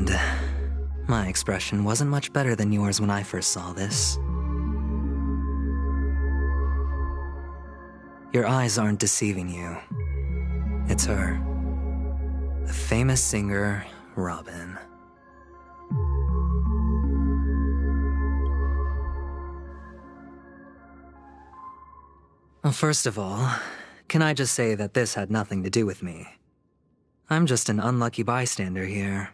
friend. My expression wasn't much better than yours when I first saw this. Your eyes aren't deceiving you. It's her. The famous singer, Robin. Well, first of all, can I just say that this had nothing to do with me? I'm just an unlucky bystander here.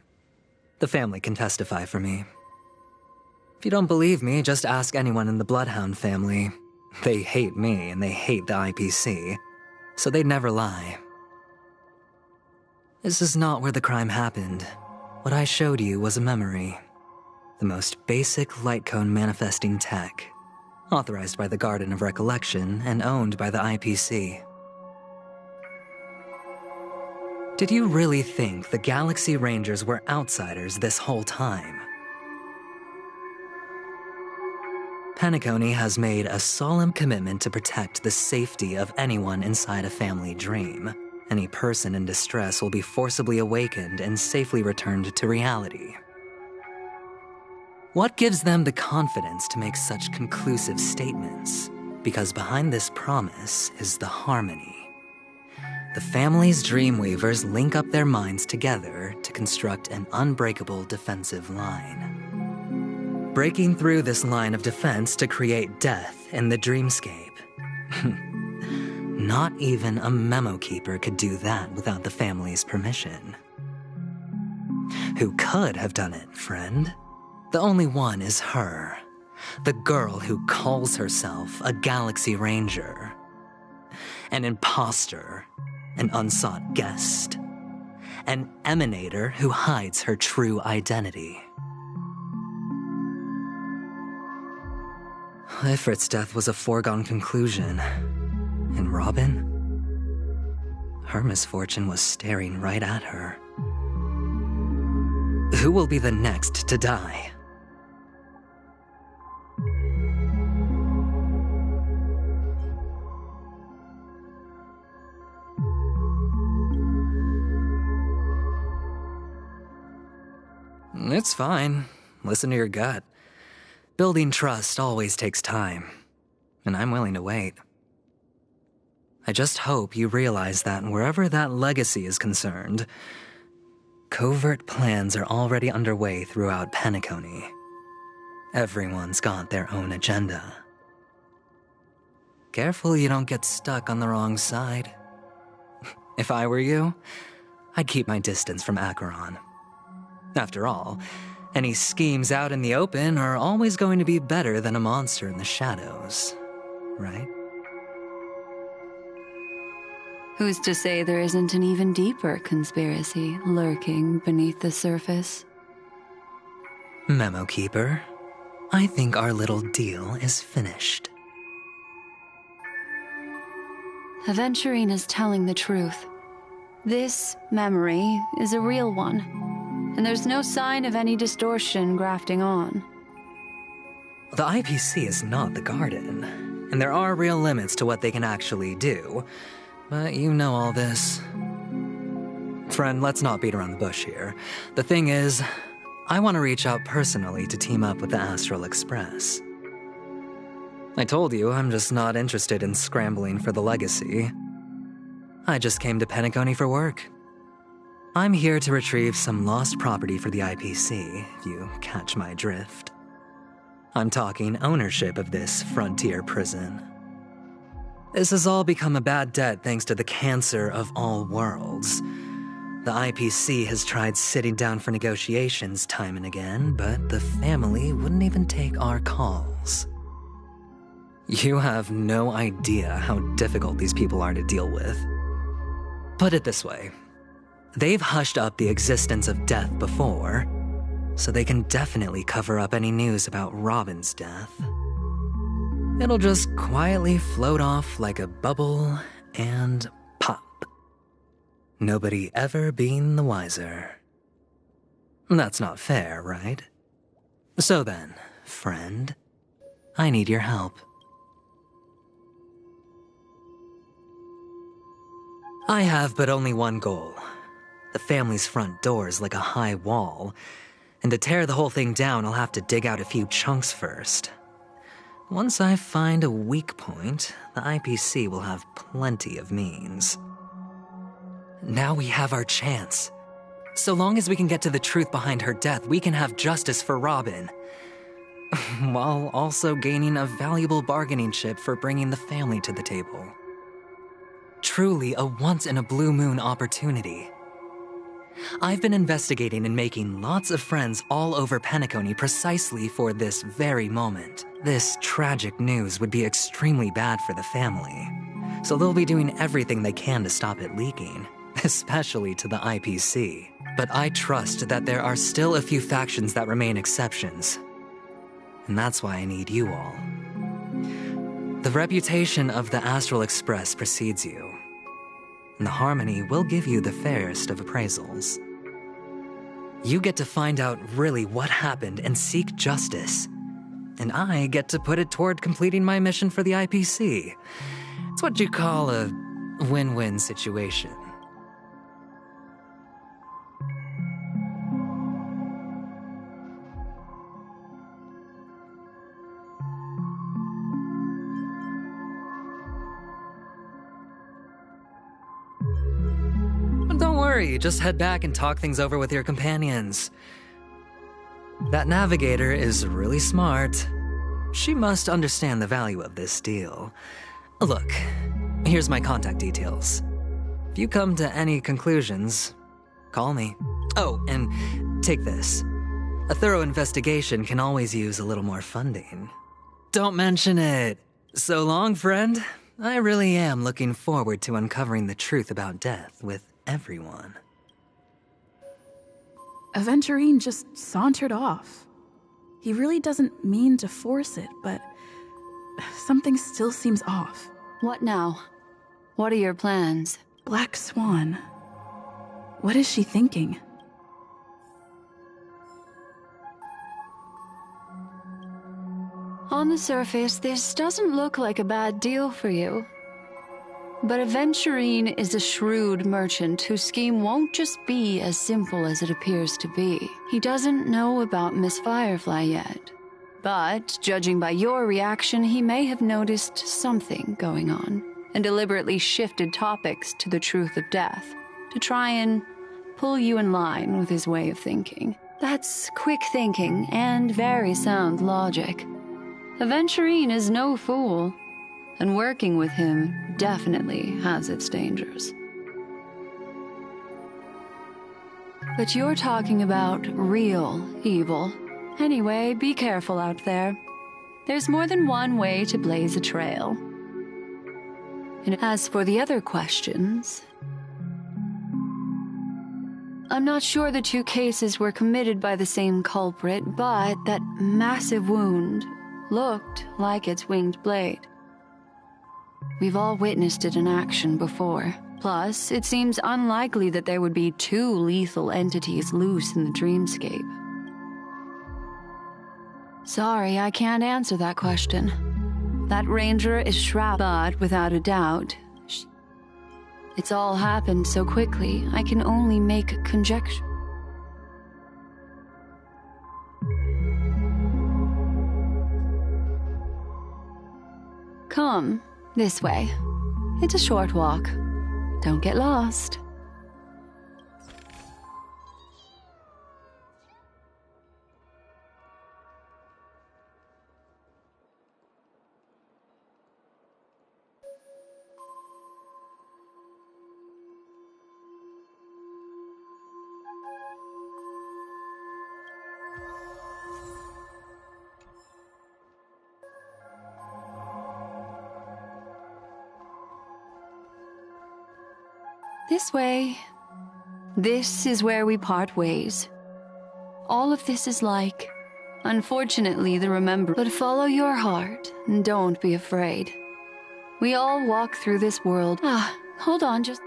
The family can testify for me. If you don't believe me, just ask anyone in the Bloodhound family. They hate me and they hate the IPC, so they'd never lie. This is not where the crime happened. What I showed you was a memory. The most basic light cone manifesting tech, authorized by the Garden of Recollection and owned by the IPC. Did you really think the Galaxy Rangers were outsiders this whole time? Penacony has made a solemn commitment to protect the safety of anyone inside a family dream. Any person in distress will be forcibly awakened and safely returned to reality. What gives them the confidence to make such conclusive statements? Because behind this promise is the harmony. The family's Dreamweavers link up their minds together to construct an unbreakable defensive line. Breaking through this line of defense to create death in the dreamscape. Not even a memo keeper could do that without the family's permission. Who could have done it, friend? The only one is her. The girl who calls herself a Galaxy Ranger. An imposter. An unsought guest. An emanator who hides her true identity. Ifrit's death was a foregone conclusion. And Robin? Her misfortune was staring right at her. Who will be the next to die? It's fine. Listen to your gut. Building trust always takes time, and I'm willing to wait. I just hope you realize that wherever that legacy is concerned, covert plans are already underway throughout Penacony. Everyone's got their own agenda. Careful you don't get stuck on the wrong side. If I were you, I'd keep my distance from Acheron. After all, any schemes out in the open are always going to be better than a monster in the shadows, right? Who's to say there isn't an even deeper conspiracy lurking beneath the surface? Memo Keeper, I think our little deal is finished. Aventurine is telling the truth. This memory is a real one. And there's no sign of any distortion grafting on. The IPC is not the Garden, and there are real limits to what they can actually do. But you know all this. Friend, let's not beat around the bush here. The thing is, I want to reach out personally to team up with the Astral Express. I told you I'm just not interested in scrambling for the legacy. I just came to Penacony for work. I'm here to retrieve some lost property for the IPC, if you catch my drift. I'm talking ownership of this frontier prison. This has all become a bad debt thanks to the cancer of all worlds. The IPC has tried sitting down for negotiations time and again, but the family wouldn't even take our calls. You have no idea how difficult these people are to deal with. Put it this way. They've hushed up the existence of death before, so they can definitely cover up any news about Robin's death. It'll just quietly float off like a bubble and pop. Nobody ever being the wiser. That's not fair, right? So then, friend, I need your help. I have but only one goal. The family's front door is like a high wall, and to tear the whole thing down, I'll have to dig out a few chunks first. Once I find a weak point, the IPC will have plenty of means. Now we have our chance. So long as we can get to the truth behind her death, we can have justice for Robin. While also gaining a valuable bargaining chip for bringing the family to the table. Truly a once-in-a-blue-moon opportunity. I've been investigating and making lots of friends all over Penacony precisely for this very moment. This tragic news would be extremely bad for the family, so they'll be doing everything they can to stop it leaking, especially to the IPC. But I trust that there are still a few factions that remain exceptions, and that's why I need you all. The reputation of the Astral Express precedes you, and the Harmony will give you the fairest of appraisals. You get to find out really what happened and seek justice, and I get to put it toward completing my mission for the IPC. It's what you call a win-win situation. Don't worry, just head back and talk things over with your companions. That navigator is really smart. She must understand the value of this deal. Look, here's my contact details. If you come to any conclusions, call me. Oh, and take this. A thorough investigation can always use a little more funding. Don't mention it. So long, friend. I really am looking forward to uncovering the truth about death with everyone. Aventurine just sauntered off. He really doesn't mean to force it, but something still seems off. What now? What are your plans? Black Swan. What is she thinking? On the surface, this doesn't look like a bad deal for you. But Aventurine is a shrewd merchant whose scheme won't just be as simple as it appears to be. He doesn't know about Miss Firefly yet. But, judging by your reaction, he may have noticed something going on, and deliberately shifted topics to the truth of death, to try and pull you in line with his way of thinking. That's quick thinking and very sound logic. Aventurine is no fool, and working with him definitely has its dangers. But you're talking about real evil. Anyway, be careful out there. There's more than one way to blaze a trail. And as for the other questions, I'm not sure the two cases were committed by the same culprit, but that massive wound looked like its winged blade. We've all witnessed it in action before. Plus, it seems unlikely that there would be two lethal entities loose in the dreamscape. Sorry, I can't answer that question. That ranger is shrouded, but without a doubt, it's all happened so quickly, I can only make conjecture. Come, this way. It's a short walk. Don't get lost. This way. This is where we part ways. All of this is like, unfortunately, the remember. But follow your heart and don't be afraid. We all walk through this world. Hold on, just...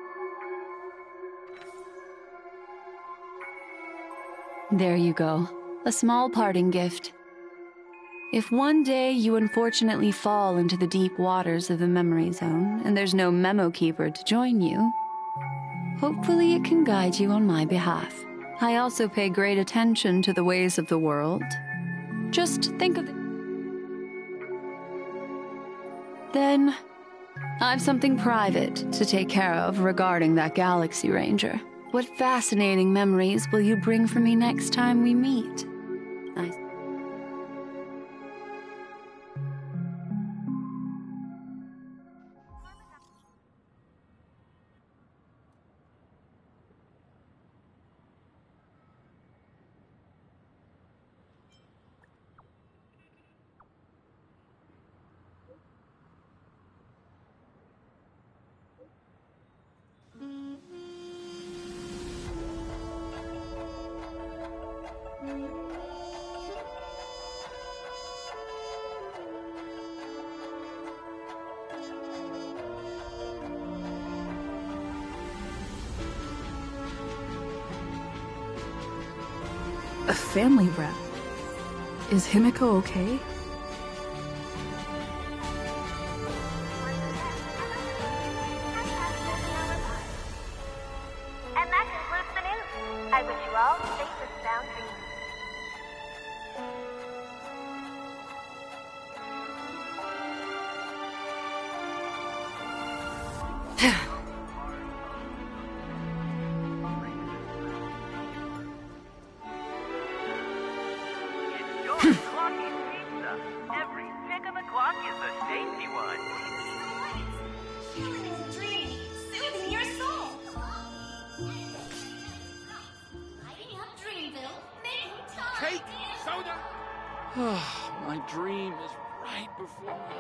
There you go. A small parting gift. If one day you unfortunately fall into the deep waters of the memory zone and there's no memo keeper to join you, Hopefully it can guide you on my behalf. I also pay great attention to the ways of the world. Just think of it. Then, I've something private to take care of regarding that Galaxy Ranger. What fascinating memories will you bring for me next time we meet? A family rep. Is Himiko okay? And that concludes the news. I wish you all safe and sound dreams. Every tick of the clock is a tasty one. Healing is a dream, soothing your soul. Lighting up Dreamville, making time. Cake, soda. My dream is right before me.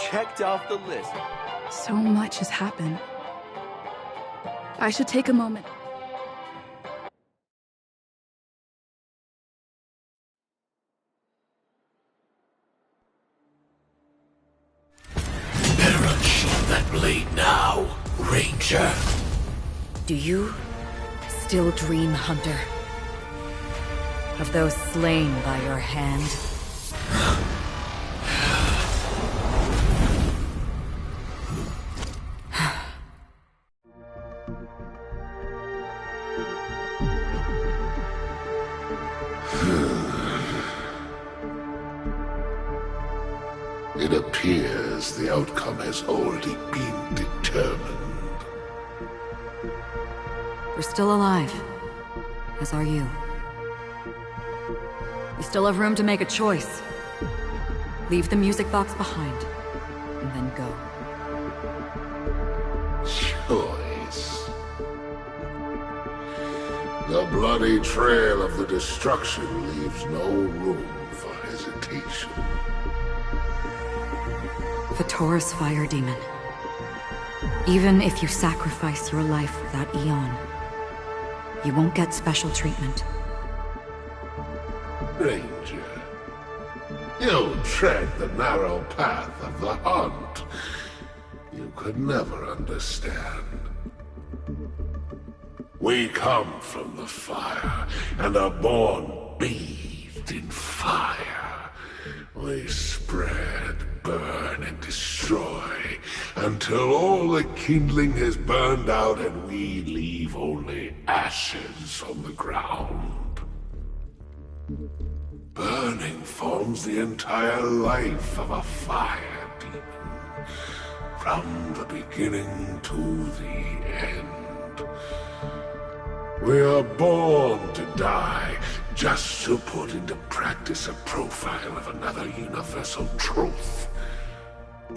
Checked off the list. So much has happened. I should take a moment. Better unsheath that blade now, Ranger. Do you still dream, Hunter? Of those slain by your hand? It appears the outcome has already been determined. We're still alive, as are you. You still have room to make a choice. Leave the music box behind, and then go. Choice. The bloody trail of the destruction leaves no room for hesitation. The Taurus Fire Demon. Even if you sacrifice your life for that Eon, you won't get special treatment. Ranger, you tread the narrow path of the hunt. You could never understand. We come from the fire, and are born bathed in fire. We spread, burn, and destroy, until all the kindling has burned out and we leave only ashes on the ground. Burning forms the entire life of a fire demon, from the beginning to the end. We are born to die, just to put into practice a profile of another universal truth.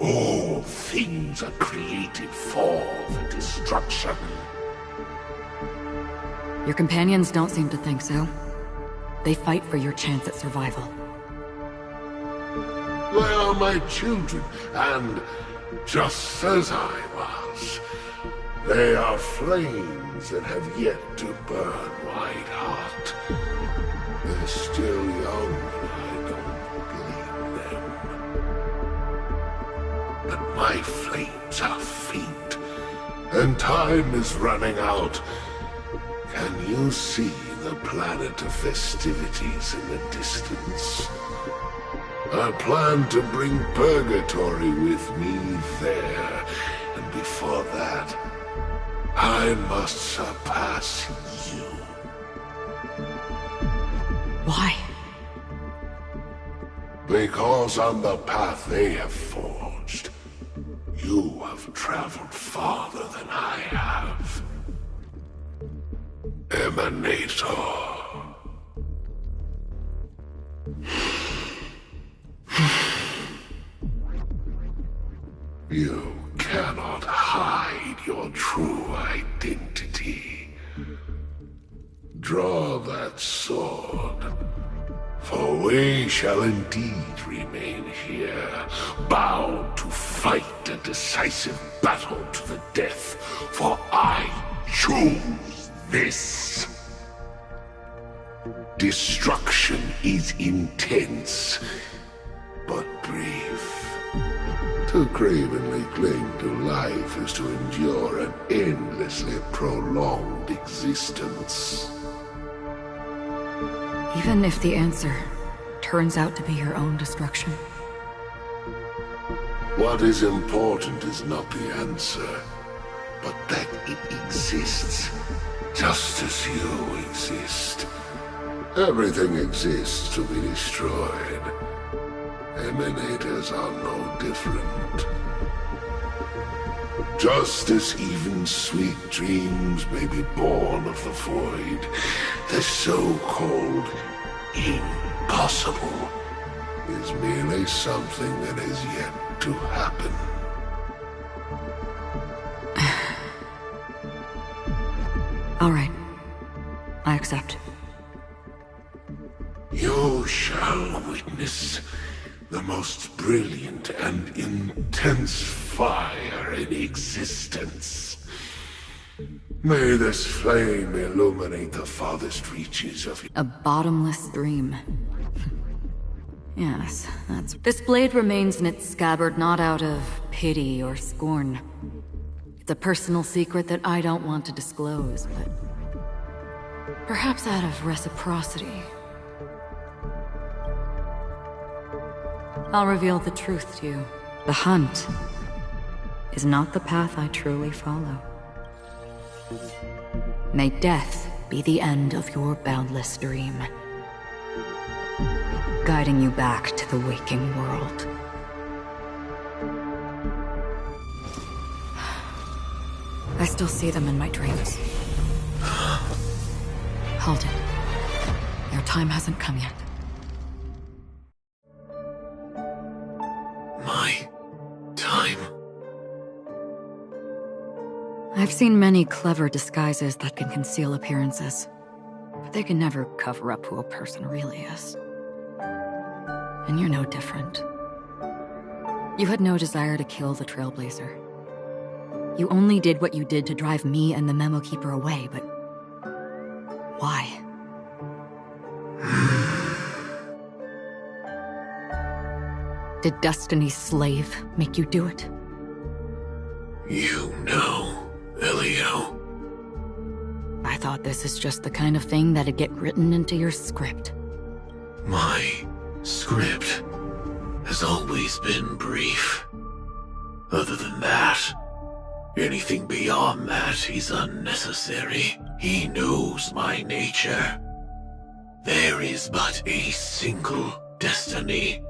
All things are created for the destruction. Your companions don't seem to think so. They fight for your chance at survival. They are my children, and just as I was, they are flames that have yet to burn white hot. They're still young, and I don't blame them. But my flames are faint, and time is running out. Can you see the planet of festivities in the distance? I plan to bring Purgatory with me there, and before that, I must surpass you. Why? Because on the path they have forged, you have traveled farther than I have. Emanator. You cannot hide your true identity. Draw that sword, for we shall indeed remain here, bound to fight a decisive battle to the death, for I choose this. Destruction is intense, but brief. To cravenly cling to life is to endure an endlessly prolonged existence. Even if the answer turns out to be your own destruction. What is important is not the answer, but that it exists, just as you exist. Everything exists to be destroyed. Emanators are no different. Just as even sweet dreams may be born of the void, the so-called impossible is merely something that is yet to happen. All right. I accept. You shall witness the most brilliant and intense fire in existence. May this flame illuminate the farthest reaches of... A bottomless stream. Yes, that's... This blade remains in its scabbard not out of pity or scorn. It's a personal secret that I don't want to disclose, but... perhaps out of reciprocity. I'll reveal the truth to you. The hunt is not the path I truly follow. May death be the end of your boundless dream, guiding you back to the waking world. I still see them in my dreams. Hold it. Your time hasn't come yet. My time? I've seen many clever disguises that can conceal appearances, but they can never cover up who a person really is. And you're no different. You had no desire to kill the Trailblazer. You only did what you did to drive me and the Memo Keeper away, but... why? Did Destiny's slave make you do it? You know, Elio. I thought this is just the kind of thing that'd get written into your script. My script has always been brief. Other than that, anything beyond that is unnecessary. He knows my nature. There is but a single destiny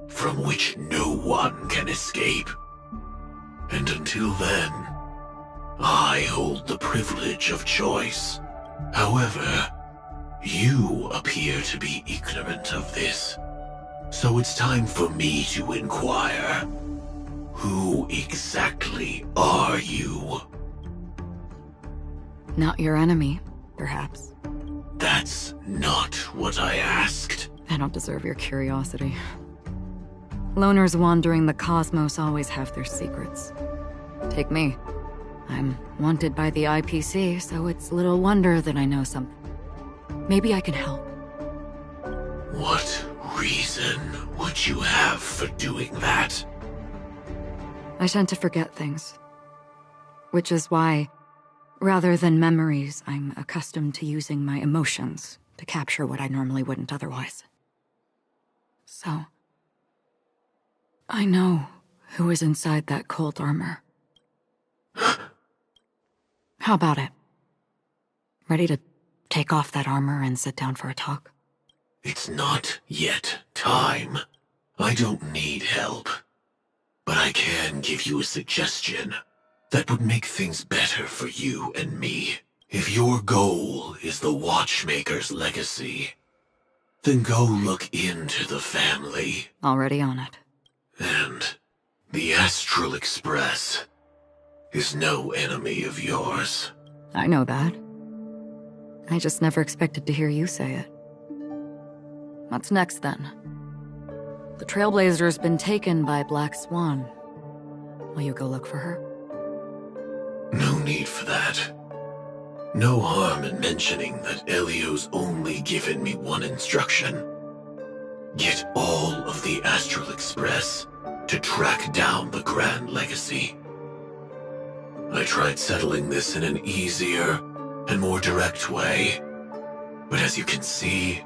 from which no one can escape. And until then, I hold the privilege of choice. However, you appear to be ignorant of this. So it's time for me to inquire. Who exactly are you? Not your enemy, perhaps. That's not what I asked. I don't deserve your curiosity. Loners wandering the cosmos always have their secrets. Take me. I'm wanted by the IPC, so it's little wonder that I know something. Maybe I can help. What reason would you have for doing that? I tend to forget things. Which is why, rather than memories, I'm accustomed to using my emotions to capture what I normally wouldn't otherwise. So... I know who is inside that cold armor. How about it? Ready to take off that armor and sit down for a talk? It's not yet time. I don't need help. But I can give you a suggestion that would make things better for you and me. If your goal is the Watchmaker's legacy, then go look into the family. Already on it. And the Astral Express is no enemy of yours. I know that. I just never expected to hear you say it. What's next, then? The Trailblazer's been taken by Black Swan. Will you go look for her? No need for that. No harm in mentioning that Elio's only given me one instruction. Get all of the Astral Express to track down the Grand Legacy. I tried settling this in an easier and more direct way, but as you can see,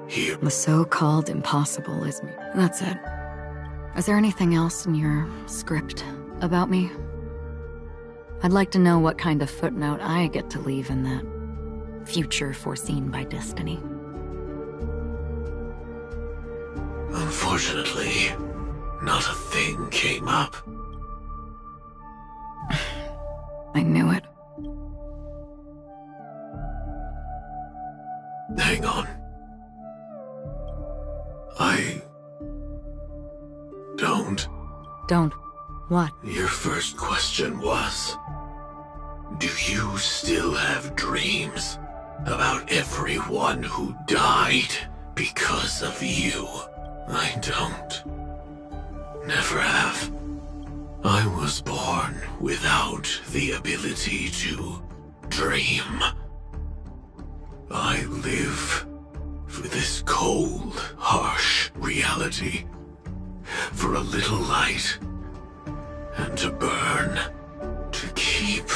here... The so-called impossible is me. That's it. Is there anything else in your script about me? I'd like to know what kind of footnote I get to leave in that future foreseen by destiny. Unfortunately, not a thing came up. I knew it. Hang on. I... don't... Don't. What? Your first question was... do you still have dreams about everyone who died because of you? I don't. Never have. I was born without the ability to dream. I live for this cold, harsh reality. For a little light. And to burn. To keep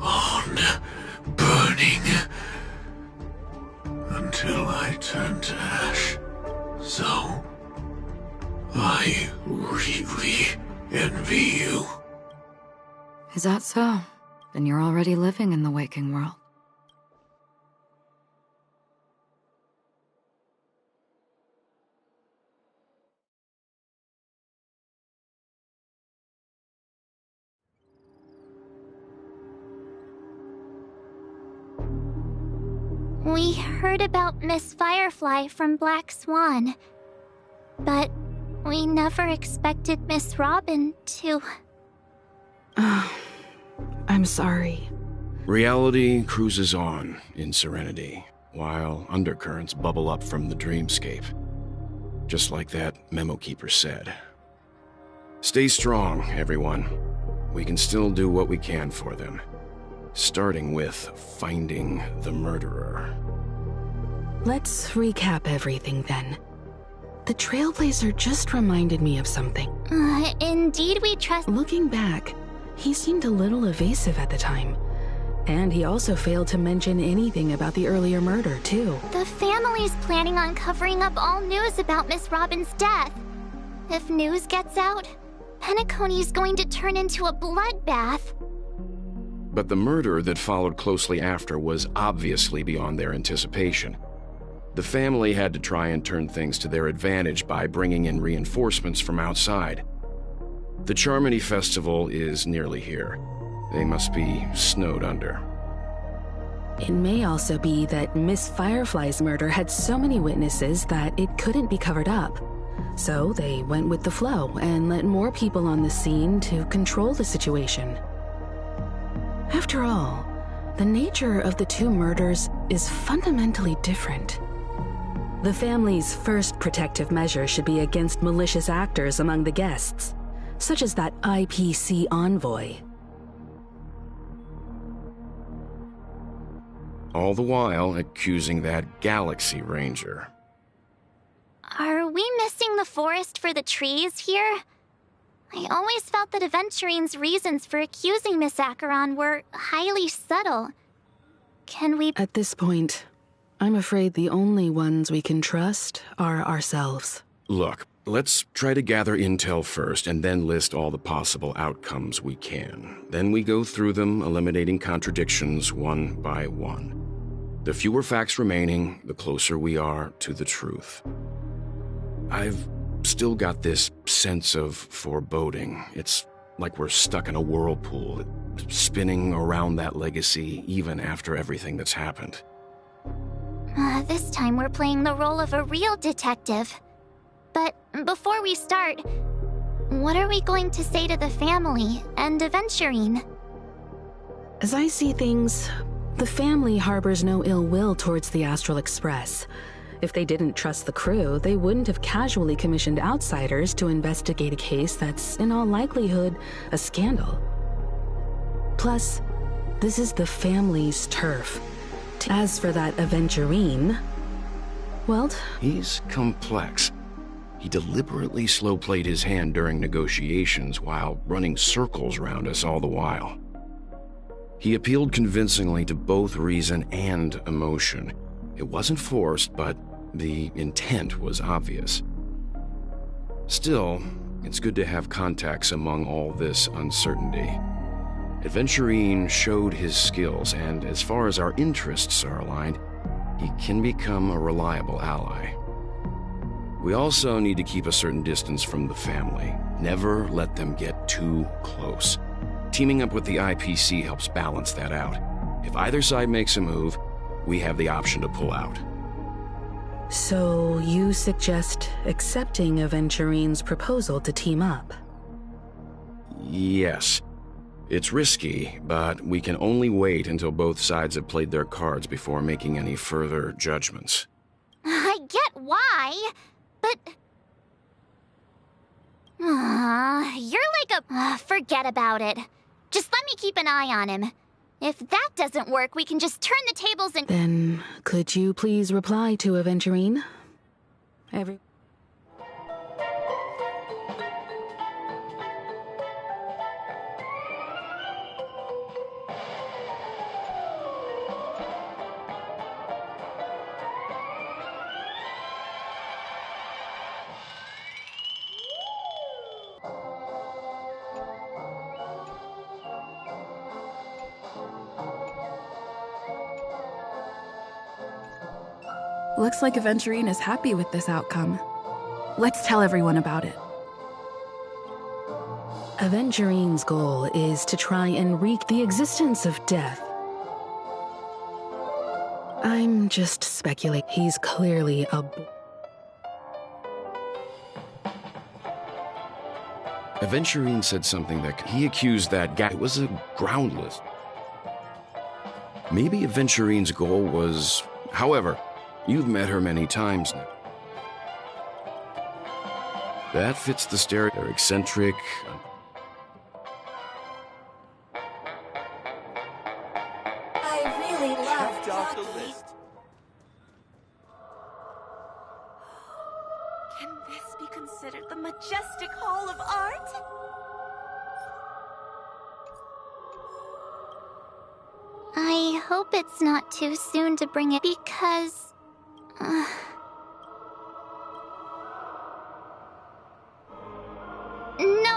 on burning. Until I turn to ash. So, I really envy you. Is that so? Then you're already living in the waking world. We heard about Miss Firefly from Black Swan, but we never expected Miss Robin to... I'm sorry. Reality cruises on in Serenity, while undercurrents bubble up from the dreamscape. Just like that Memo Keeper said. Stay strong, everyone. We can still do what we can for them. Starting with finding the murderer. Let's recap everything then. The Trailblazer just reminded me of something. Indeed we trust... Looking back, he seemed a little evasive at the time. And he also failed to mention anything about the earlier murder, too. The family's planning on covering up all news about Miss Robin's death. If news gets out, Penacony's going to turn into a bloodbath. But the murder that followed closely after was obviously beyond their anticipation. The family had to try and turn things to their advantage by bringing in reinforcements from outside. The Charmony Festival is nearly here. They must be snowed under. It may also be that Miss Firefly's murder had so many witnesses that it couldn't be covered up. So they went with the flow and let more people on the scene to control the situation. After all, the nature of the two murders is fundamentally different. The family's first protective measure should be against malicious actors among the guests, such as that IPC envoy. All the while accusing that Galaxy Ranger. Are we missing the forest for the trees here? I always felt that Aventurine's reasons for accusing Miss Acheron were highly subtle. Can we... At this point, I'm afraid the only ones we can trust are ourselves. Look, Let's try to gather intel first and then list all the possible outcomes we can. Then we go through them, eliminating contradictions one by one. The fewer facts remaining, the closer we are to the truth. I've still got this sense of foreboding. It's like we're stuck in a whirlpool, spinning around that legacy even after everything that's happened. This time we're playing the role of a real detective. But before we start, what are we going to say to the family and Aventurine? As I see things, the family harbors no ill will towards the Astral Express. If they didn't trust the crew, they wouldn't have casually commissioned outsiders to investigate a case that's, in all likelihood, a scandal. Plus, this is the family's turf. As for that Aventurine, well... He's complex. He deliberately slow-played his hand during negotiations while running circles around us all the while. He appealed convincingly to both reason and emotion. It wasn't forced, but the intent was obvious. Still, it's good to have contacts among all this uncertainty. Aventurine showed his skills, and as far as our interests are aligned, he can become a reliable ally. We also need to keep a certain distance from the family. Never let them get too close. Teaming up with the IPC helps balance that out. If either side makes a move, we have the option to pull out. So you suggest accepting Aventurine's proposal to team up? Yes. It's risky, but we can only wait until both sides have played their cards before making any further judgments. I get why, but... you're like a... forget about it. Just let me keep an eye on him. If that doesn't work, we can just turn the tables and... Then, could you please reply to Aventurine? Looks like Aventurine is happy with this outcome. Let's tell everyone about it. Aventurine's goal is to try and wreak the existence of death. I'm just speculating. He's clearly a... Aventurine said something that he accused that guy. It was a groundless. Maybe Aventurine's goal was... However, you've met her many times now. That fits the stereotype. They're eccentric. I really love off the list. Can this be considered the majestic hall of art? I hope it's not too soon to bring it because...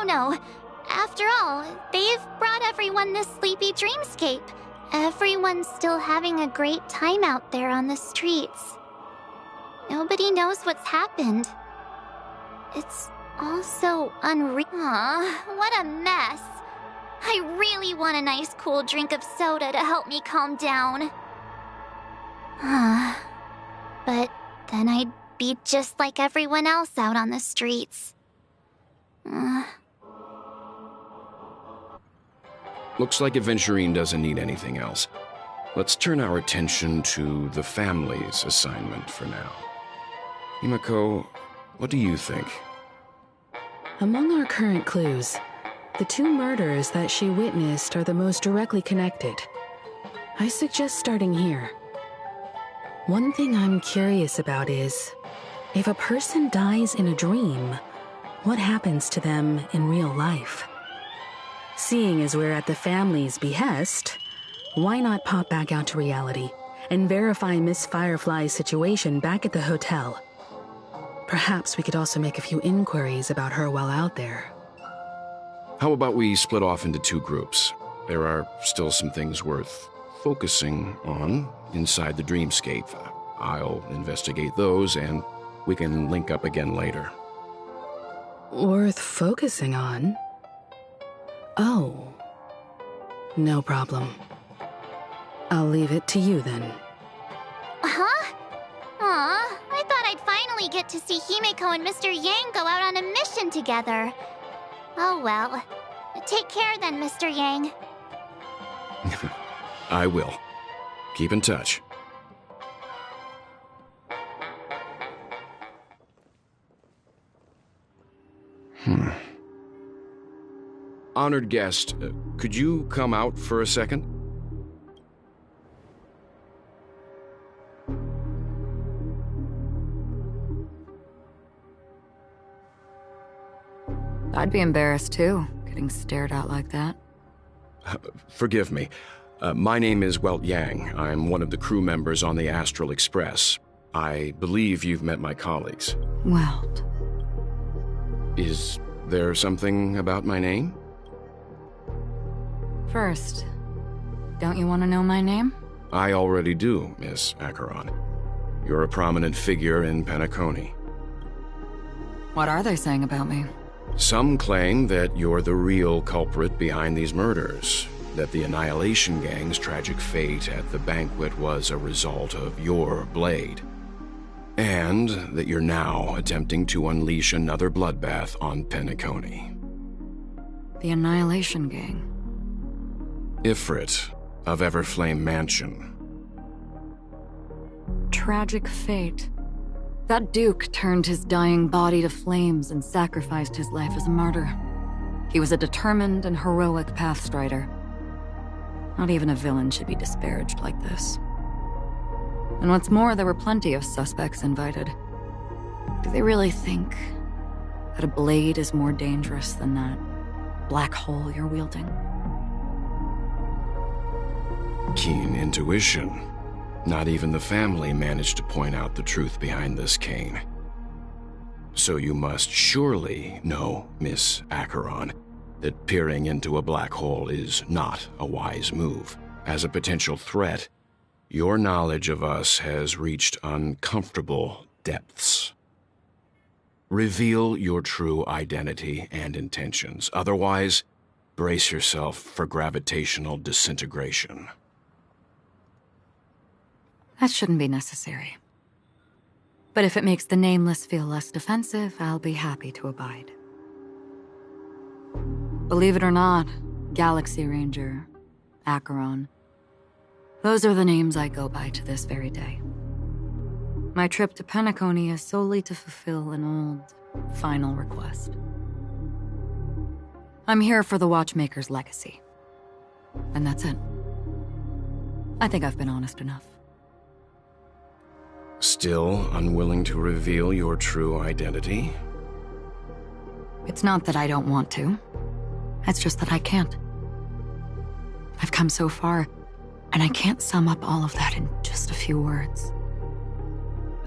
No. After all, they've brought everyone this sleepy dreamscape. Everyone's still having a great time out there on the streets. Nobody knows what's happened. It's all so unreal. What a mess. I really want a nice cool drink of soda to help me calm down. But then I'd be just like everyone else out on the streets. Looks like Aventurine doesn't need anything else. Let's turn our attention to the family's assignment for now. Himeko, what do you think? Among our current clues, the two murders that she witnessed are the most directly connected. I suggest starting here. One thing I'm curious about is, if a person dies in a dream, what happens to them in real life? Seeing as we're at the family's behest, why not pop back out to reality and verify Miss Firefly's situation back at the hotel? Perhaps we could also make a few inquiries about her while out there. How about we split off into two groups? There are still some things worth focusing on inside the dreamscape. I'll investigate those, and we can link up again later. Worth focusing on? Oh. No problem. I'll leave it to you then. Huh? Aw, I thought I'd finally get to see Himeko and Mr. Yang go out on a mission together. Oh well. Take care then, Mr. Yang. I will. Keep in touch. Honored guest, could you come out for a second? I'd be embarrassed too, getting stared at like that. Forgive me. My name is Welt Yang. I'm one of the crew members on the Astral Express. I believe you've met my colleagues. Welt. Is there something about my name? First, don't you want to know my name? I already do, Miss Acheron. You're a prominent figure in Penacony. What are they saying about me? Some claim that you're the real culprit behind these murders, that the Annihilation Gang's tragic fate at the banquet was a result of your blade, and that you're now attempting to unleash another bloodbath on Penacony. The Annihilation Gang? Ifrit of Everflame Mansion. Tragic fate. That Duke turned his dying body to flames and sacrificed his life as a martyr. He was a determined and heroic pathstrider. Not even a villain should be disparaged like this. And what's more, there were plenty of suspects invited. Do they really think that a blade is more dangerous than that black hole you're wielding? Keen intuition. Not even the family managed to point out the truth behind this cane. So you must surely know, Miss Acheron, that peering into a black hole is not a wise move. As a potential threat, your knowledge of us has reached uncomfortable depths. Reveal your true identity and intentions. Otherwise, brace yourself for gravitational disintegration. That shouldn't be necessary. But if it makes the Nameless feel less defensive, I'll be happy to abide. Believe it or not, Galaxy Ranger, Acheron, those are the names I go by to this very day. My trip to Penacony is solely to fulfill an old, final request. I'm here for the Watchmaker's legacy. And that's it. I think I've been honest enough. Still unwilling to reveal your true identity? It's not that I don't want to. It's just that I can't. I've come so far, and I can't sum up all of that in just a few words.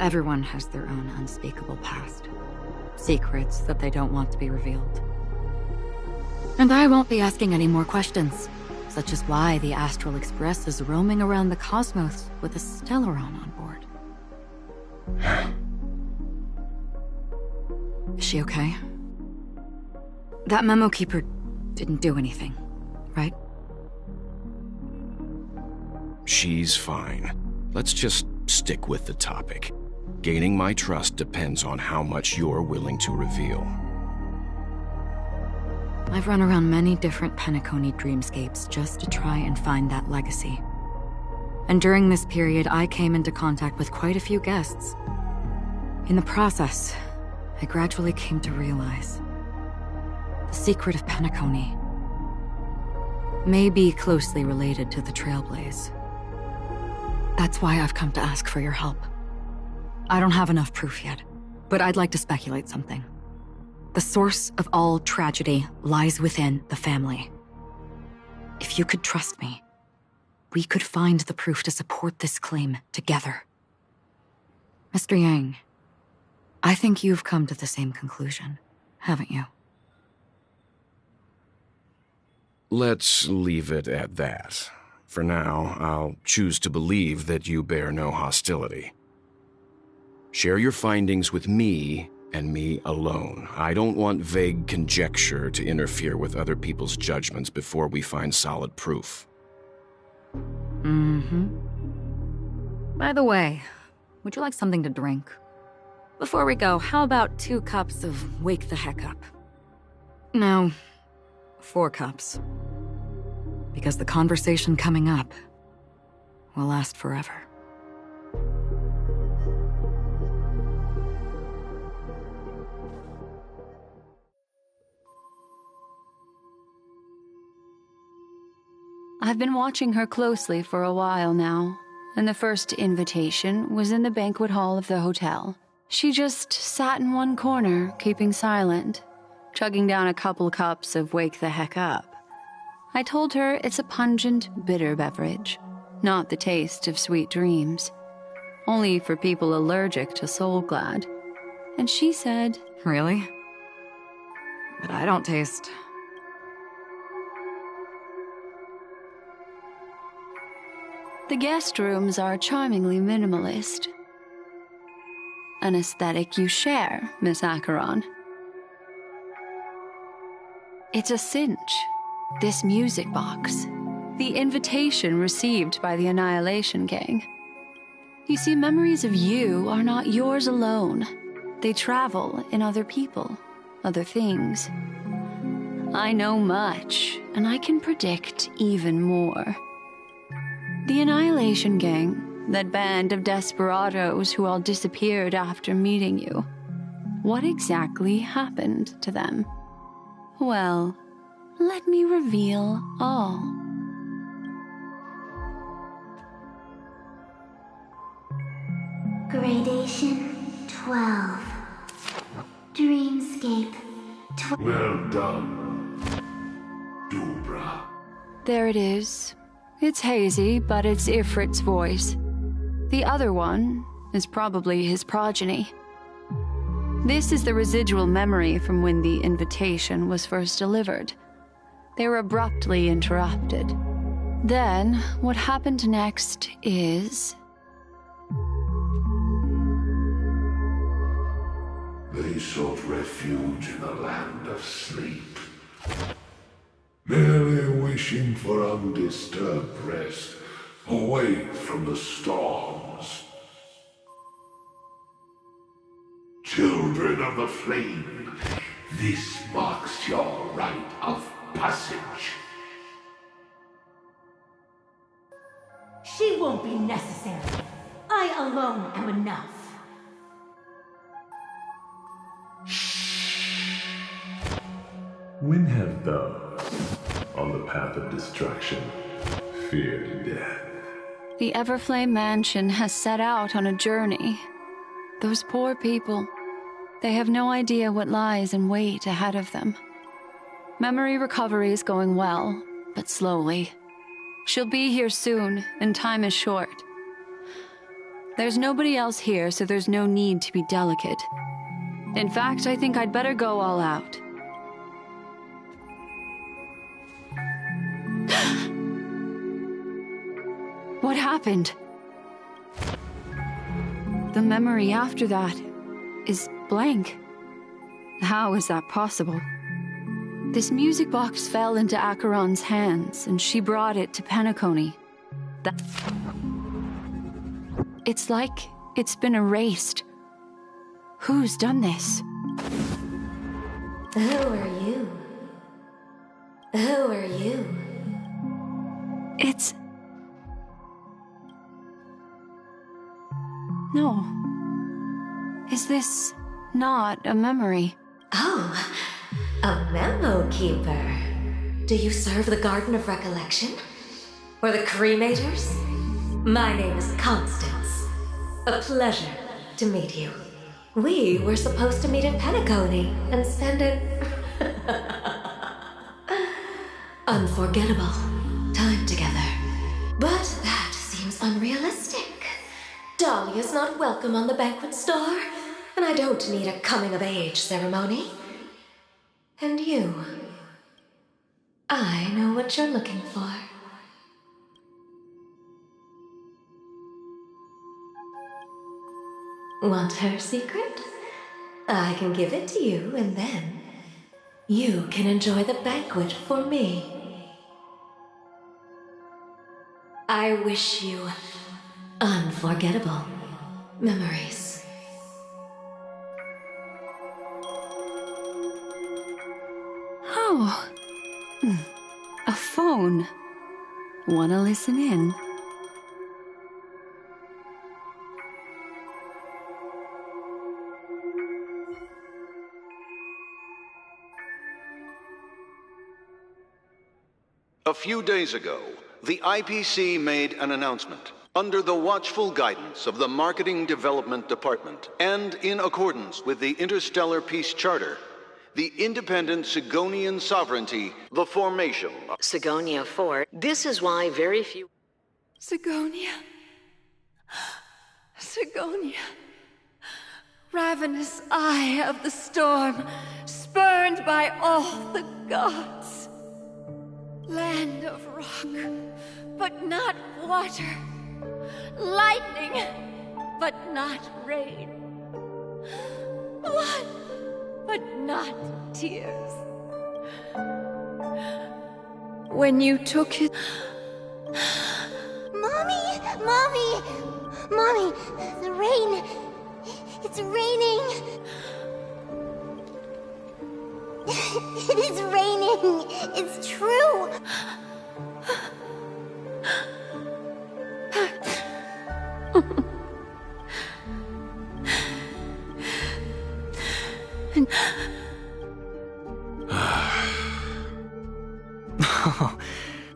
Everyone has their own unspeakable past. Secrets that they don't want to be revealed. And I won't be asking any more questions, such as why the Astral Express is roaming around the cosmos with a Stellaron on board. Is she okay? That memo keeper didn't do anything, right? She's fine. Let's just stick with the topic. Gaining my trust depends on how much you're willing to reveal. I've run around many different Penacony dreamscapes just to try and find that legacy. And during this period, I came into contact with quite a few guests. In the process, I gradually came to realize the secret of Penacony may be closely related to the Trailblaze. That's why I've come to ask for your help. I don't have enough proof yet, but I'd like to speculate something. The source of all tragedy lies within the family. If you could trust me, we could find the proof to support this claim together. Mr. Yang, I think you've come to the same conclusion, haven't you? Let's leave it at that. For now, I'll choose to believe that you bear no hostility. Share your findings with me and me alone. I don't want vague conjecture to interfere with other people's judgments before we find solid proof. By the way, would you like something to drink? Before we go, how about 2 cups of Wake the Heck Up? No, 4 cups. Because the conversation coming up will last forever. I've been watching her closely for a while now, and the first invitation was in the banquet hall of the hotel. She just sat in one corner, keeping silent, chugging down a couple cups of Wake the Heck Up. I told her it's a pungent, bitter beverage, not the taste of sweet dreams, only for people allergic to Soulglad. And she said, Really? But I don't taste... The guest rooms are charmingly minimalist. An aesthetic you share, Miss Acheron. It's a cinch, this music box. The invitation received by the Annihilation Gang. You see, memories of you are not yours alone. They travel in other people, other things. I know much, and I can predict even more. The Annihilation Gang, that band of desperados who all disappeared after meeting you. What exactly happened to them? Well, let me reveal all. Gradation 12. Dreamscape 12. Well done, Dobra. There it is. It's hazy, but it's Ifrit's voice. The other one is probably his progeny. This is the residual memory from when the invitation was first delivered. They were abruptly interrupted. Then, what happened next is... They sought refuge in the land of sleep, merely wishing for undisturbed rest, away from the storms. Children of the Flame, this marks your rite of passage. She won't be necessary. I alone am enough. When have those on the path of destruction feared death? The Everflame Mansion has set out on a journey. Those poor people, they have no idea what lies in wait ahead of them. Memory recovery is going well, but slowly. She'll be here soon, and time is short. There's nobody else here, so there's no need to be delicate. In fact, I think I'd better go all out. What happened? The memory after that is blank. How is that possible? This music box fell into Acheron's hands, and she brought it to Penacony. It's like it's been erased. Who's done this? Who are you? Who are you? It's... No. Is this not a memory? Oh, a memo keeper. Do you serve the Garden of Recollection? Or the Cremators? My name is Constance. A pleasure to meet you. We were supposed to meet in Penacony and spend an unforgettable time together. But that seems unrealistic. Dahlia's not welcome on the banquet store, and I don't need a coming-of-age ceremony. And you, I know what you're looking for. Want her secret? I can give it to you, and then you can enjoy the banquet for me. I wish you unforgettable memories. Oh, a phone. Wanna listen in? A few days ago, the IPC made an announcement. Under the watchful guidance of the Marketing Development Department, and in accordance with the Interstellar Peace Charter, the independent Sigonian sovereignty, the formation of Sigonia 4. This is why very few... Sigonia. Sigonia. Ravenous eye of the storm, spurned by all the gods. Land of rock, but not water. Lightning, but not rain. Blood, but not tears. When you took his... Mommy! Mommy! Mommy! The rain! It's raining! It is raining! It's true!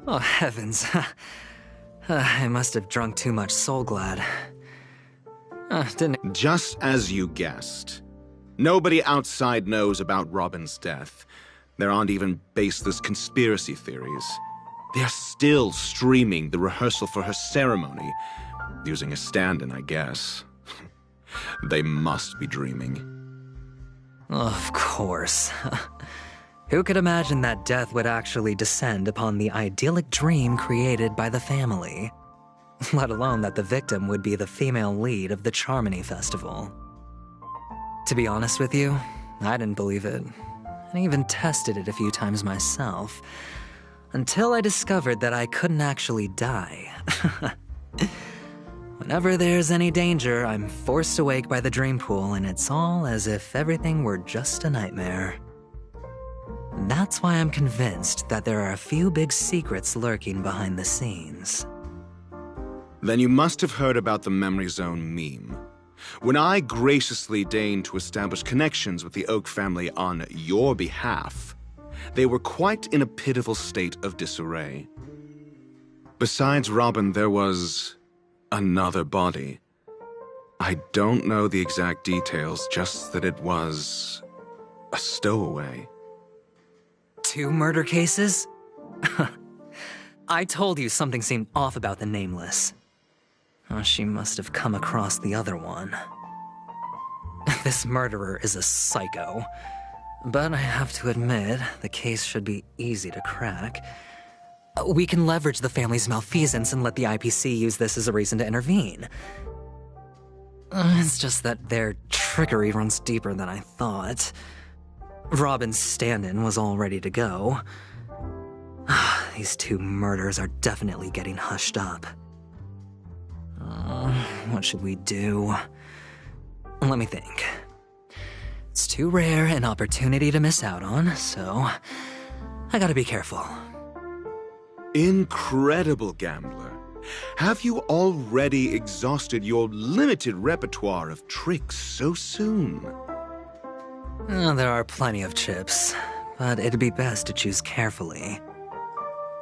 Oh, heavens. I must have drunk too much Soul Glad. Didn't... Just as you guessed. Nobody outside knows about Robin's death. There aren't even baseless conspiracy theories. They're still streaming the rehearsal for her ceremony, using a stand-in, I guess. They must be dreaming. Of course. Who could imagine that death would actually descend upon the idyllic dream created by the family? Let alone that the victim would be the female lead of the Charmony Festival. To be honest with you, I didn't believe it. I even tested it a few times myself, until I discovered that I couldn't actually die. Whenever there's any danger, I'm forced awake by the dream pool, and it's all as if everything were just a nightmare. That's why I'm convinced that there are a few big secrets lurking behind the scenes. Then you must have heard about the Memory Zone meme. When I graciously deigned to establish connections with the Oak family on your behalf, they were quite in a pitiful state of disarray. Besides Robin, there was another body. I don't know the exact details, just that it was a stowaway. 2 murder cases? I told you something seemed off about the Nameless. Oh, she must have come across the other one. This murderer is a psycho. But I have to admit, the case should be easy to crack. We can leverage the family's malfeasance and let the IPC use this as a reason to intervene. It's just that their trickery runs deeper than I thought. Robin's stand-in was all ready to go. These 2 murders are definitely getting hushed up. What should we do? Let me think. It's too rare an opportunity to miss out on, so I gotta be careful. Incredible gambler. Have you already exhausted your limited repertoire of tricks so soon? There are plenty of chips, but it'd be best to choose carefully.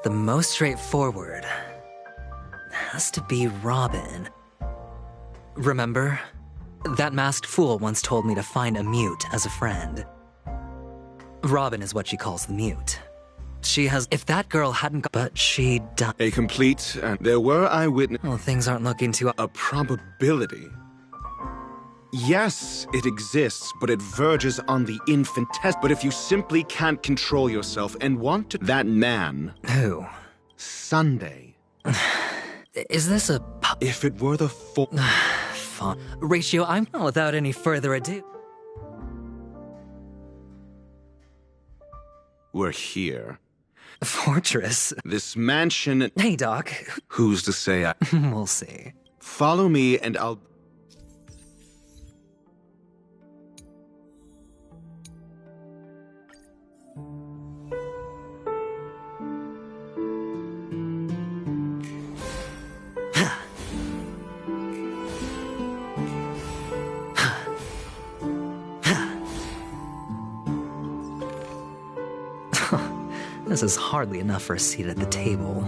The most straightforward has to be Robin. Remember? That masked fool once told me to find a mute as a friend. Robin is what she calls the mute. She has... If that girl hadn't got... But she died. A complete and... There were eyewitnesses... Well, things aren't looking too... A probability. Yes, it exists, but it verges on the infinitesimal. But if you simply can't control yourself and want to... That man... Who? Sunday. Is this a... If it were the Fine. Ratio, I'm not without any further ado. We're here. Fortress? This mansion... Hey, Doc. Who's to say I... We'll see. Follow me and I'll... This is hardly enough for a seat at the table.